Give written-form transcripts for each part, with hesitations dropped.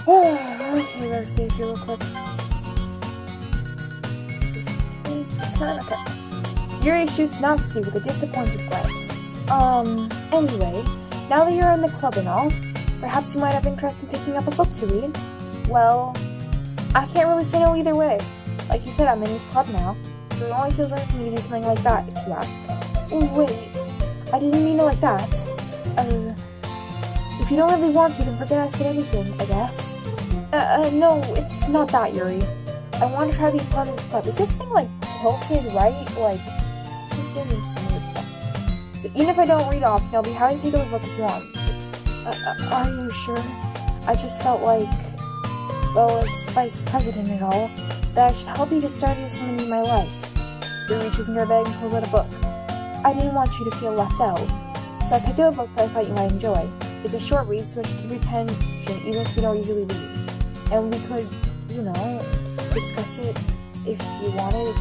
Okay, let's see if you real quick. Okay. Yuri shoots Natsuki with a disappointed glance. Anyway, now that you're in the club and all, perhaps you might have interest in picking up a book to read? Well, I can't really say no either way. Like you said, I'm in this club now, so it only feels right for me to do something like that, if you ask. Wait, I didn't mean it like that. If you don't really want to, then forget I said anything, I guess. No, it's not that, Yuri. I want to try being part of this club. Is this thing, like, tilted, right? Like, this is getting some weird stuff. So even if I don't read often, I'll be happy to take a look if you want. Are you sure? I just felt like, well, as vice president and all, that I should help you get started with something you might like. Yuri reaches in your bag and pulls out a book. I didn't want you to feel left out, so I picked up a book that I thought you might enjoy. It's a short read, so it should keep your attention even if you don't usually read. And we could, you know, discuss it if you wanted.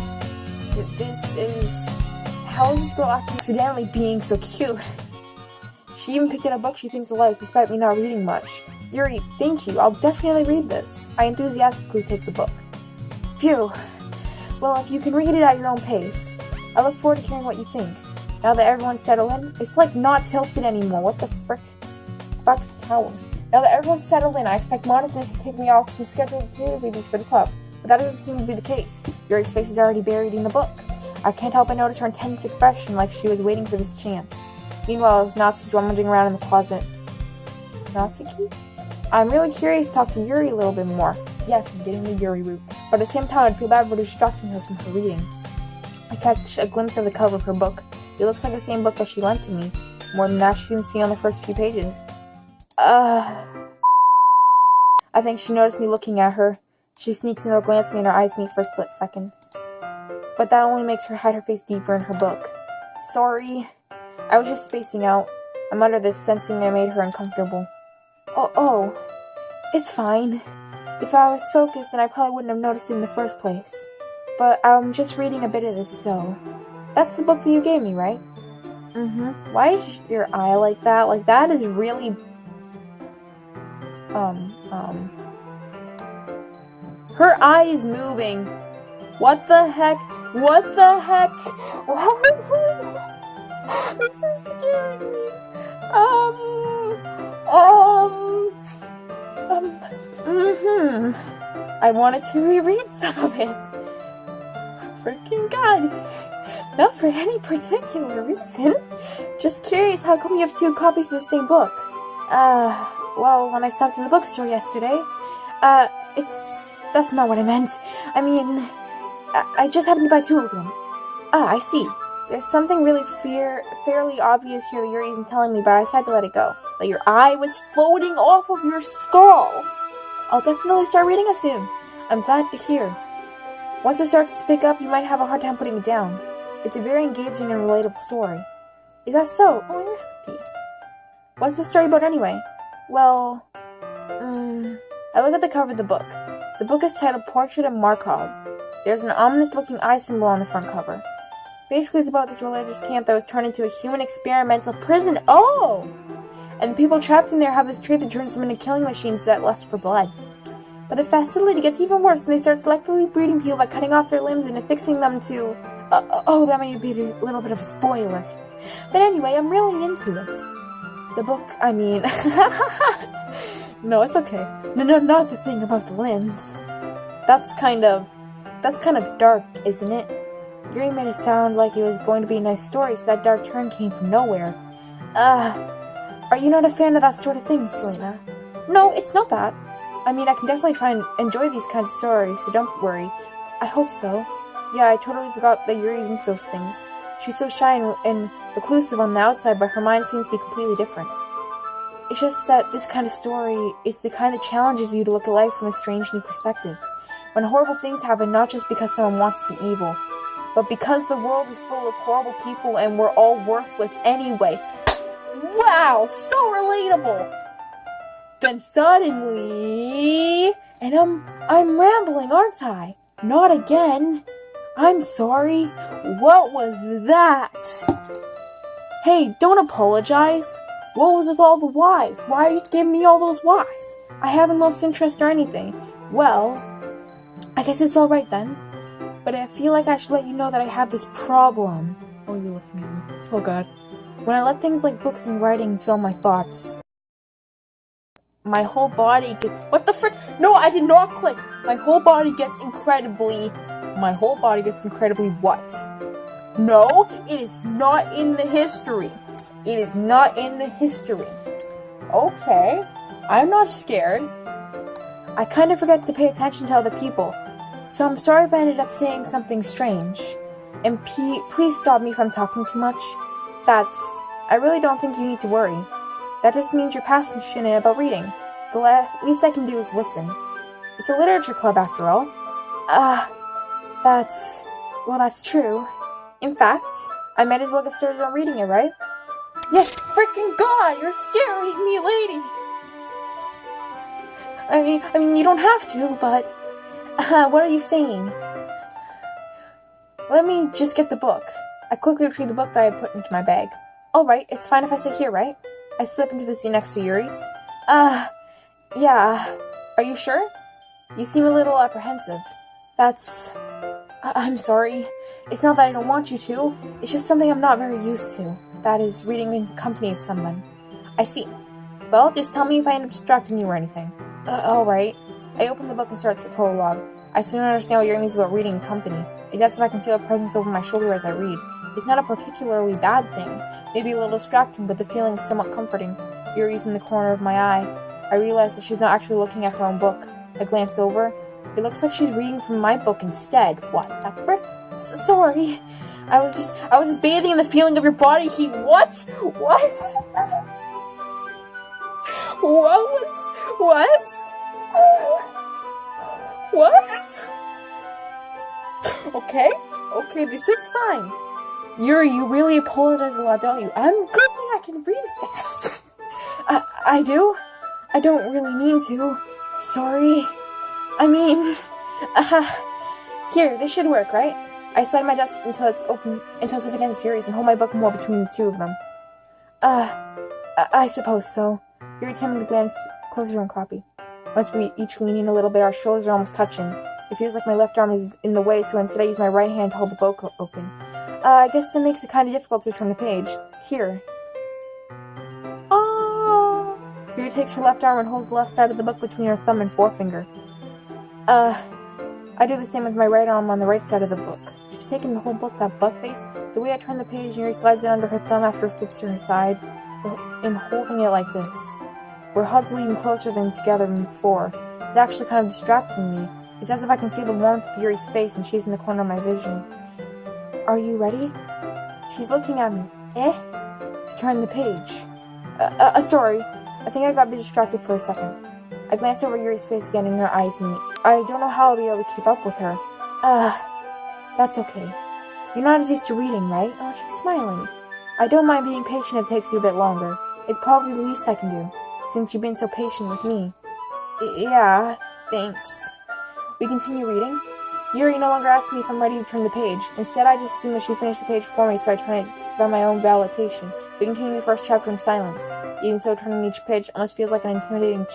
This is... How is this girl accidentally being so cute? She even picked out a book she thinks alike, despite me not reading much. Yuri, thank you. I'll definitely read this. I enthusiastically take the book. Phew. Well, if you can read it at your own pace. I look forward to hearing what you think. Now that everyone's settled in, it's like not tilted anymore. What the frick? Back to the towers. Now that everyone's settled in, I expect Monika to take me off some scheduled activity readings for the club. But that doesn't seem to be the case. Yuri's face is already buried in the book. I can't help but notice her intense expression, like she was waiting for this chance. Meanwhile, Natsuki's rummaging around in the closet. Natsuki? I'm really curious to talk to Yuri a little bit more. Yes, I'm getting the Yuri route. But at the same time, I'd feel bad for distracting her from her reading. I catch a glimpse of the cover of her book. It looks like the same book that she lent to me. More than that, she seems to be on the first few pages. I think she noticed me looking at her. She sneaks another glance at me and our eyes meet for a split second. But that only makes her hide her face deeper in her book. Sorry. I was just spacing out. I muttered this, sensing I made her uncomfortable. Oh, it's fine. If I was focused, then I probably wouldn't have noticed it in the first place. But I'm just reading a bit of this, so... That's the book that you gave me, right? Mm-hmm. Why is your eye like that? Like, that is really... Her eye is moving. What the heck? What the heck? This is scaring me. I wanted to reread some of it. Freaking God. Not for any particular reason. Just curious, how come you have 2 copies of the same book? Well, when I stopped at the bookstore yesterday, that's not what I meant. I mean, I just happened to buy 2 of them. I see. There's something really fairly obvious here that Yuri isn't telling me, but I decided to let it go. That your eye was floating off of your skull. I'll definitely start reading it soon. I'm glad to hear. Once it starts to pick up, you might have a hard time putting me down. It's a very engaging and relatable story. Is that so? Oh, you're happy. What's the story about anyway? Well, I look at the cover of the book. The book is titled Portrait of Markov. There's an ominous-looking eye symbol on the front cover. Basically, it's about this religious camp that was turned into a human experimental prison. Oh! And the people trapped in there have this trait that turns them into killing machines that lust for blood. But the facility gets even worse when they start selectively breeding people by cutting off their limbs and affixing them to... that may be a little bit of a spoiler. But anyway, I'm really into it. The book, I mean... No, it's okay. No, not the thing about the limbs. That's kind of dark, isn't it? Yuri made it sound like it was going to be a nice story, so that dark turn came from nowhere. Are you not a fan of that sort of thing, Selena? No, it's not that. I mean, I can definitely try and enjoy these kinds of stories, so don't worry. I hope so. Yeah, I totally forgot that Yuri's into those things. She's so shy and reclusive on the outside, but her mind seems to be completely different. It's just that this kind of story is the kind that challenges you to look at life from a strange new perspective. When horrible things happen, not just because someone wants to be evil, but because the world is full of horrible people and we're all worthless anyway. Wow, so relatable! Then suddenly... And I'm rambling, aren't I? Not again. I'm sorry. What was that? Hey, don't apologize. What was with all the whys? Why are you giving me all those whys? I haven't lost interest or anything. Well, I guess it's alright then. But I feel like I should let you know that I have this problem. Oh, you're looking at me. Oh god. When I let things like books and writing fill my thoughts, my whole body gets... What the frick? No, I did not click! My whole body gets incredibly what? No, it is not in the history. It is not in the history. Okay, I'm not scared. I kind of forget to pay attention to other people, so I'm sorry if I ended up saying something strange. And please stop me if I'm talking too much. I really don't think you need to worry. That just means you're passionate about reading. The least I can do is listen. It's a literature club after all. That's true. In fact, I might as well get started on reading it, right? Yes, freaking God, you're scaring me, lady! I mean, you don't have to, but... what are you saying? Let me just get the book. I quickly retrieve the book that I put into my bag. Alright, it's fine if I sit here, right? I slip into the seat next to Yuri's. Yeah. Are you sure? You seem a little apprehensive. I'm sorry. It's not that I don't want you to. It's just something I'm not very used to. That is, reading in company of someone. I see. Well, just tell me if I end up distracting you or anything. Alright. I open the book and start the prologue. I soon understand what Yuri means about reading in company. It's as if I can feel a presence over my shoulder as I read. It's not a particularly bad thing. Maybe a little distracting, but the feeling is somewhat comforting. Yuri's in the corner of my eye. I realize that she's not actually looking at her own book. I glance over. It looks like she's reading from my book instead. What the frick? Sorry. I was just bathing in the feeling of your body heat. What? What? What? Okay, this is fine. Yuri, you really apologize a lot, don't you? I'm good thing I can read fast. I do? I don't really mean to. Sorry. I mean... Here, this should work, right? I slide my desk until it's against Yuri's and hold my book more between the two of them. I suppose so. Yuri timidly glance closer to her copy. Once we each lean in a little bit, our shoulders are almost touching. It feels like my left arm is in the way, so instead I use my right hand to hold the book open. I guess that makes it kind of difficult to turn the page. Here. Yuri takes her left arm and holds the left side of the book between her thumb and forefinger. I do the same with my right arm on the right side of the book. She's taking the whole book, that butt face. The way I turn the page, Yuri slides it under her thumb after it flips to her side, and holding it like this. We're huddled even closer than together than before. It's actually kind of distracting me. It's as if I can feel the warmth of Yuri's face and she's in the corner of my vision. Are you ready? She's looking at me. To turn the page. Sorry. I think I got a bit distracted for a second. I glance over Yuri's face again and her eyes meet. I don't know how I'll be able to keep up with her. That's okay. You're not as used to reading, right? Oh, she's smiling. I don't mind being patient if it takes you a bit longer. It's probably the least I can do, since you've been so patient with me. Yeah, thanks. We continue reading. Yuri no longer asks me if I'm ready to turn the page. Instead, I just assume that she finished the page for me, so I turn it by my own validation. We continue the first chapter in silence. Even so, turning each page almost feels like an intimidating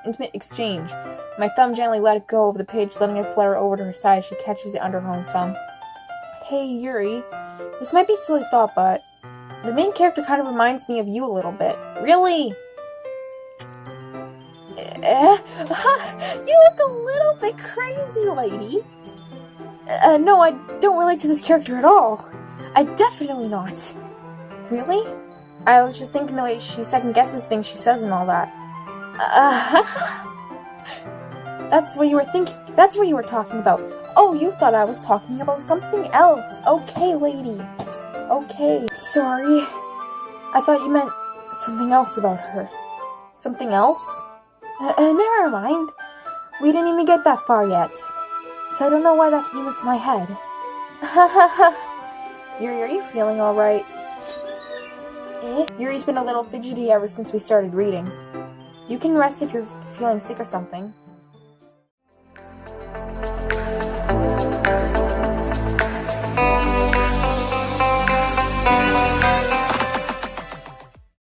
intimate exchange. My thumb gently let it go over the page, letting it flutter over to her side as she catches it under her own thumb. Hey, Yuri. This might be a silly thought, but the main character kind of reminds me of you a little bit. Really? You look a little bit crazy, lady. No, I don't relate to this character at all. I definitely not. Really? I was just thinking the way she second-guesses things she says and all that. That's what you were thinking. That's what you were talking about. Oh, you thought I was talking about something else. Okay, lady. Okay. Sorry. I thought you meant something else about her. Something else? Never mind. We didn't even get that far yet. So I don't know why that came into my head. Yuri, are you feeling alright? Yuri's been a little fidgety ever since we started reading. You can rest if you're feeling sick or something.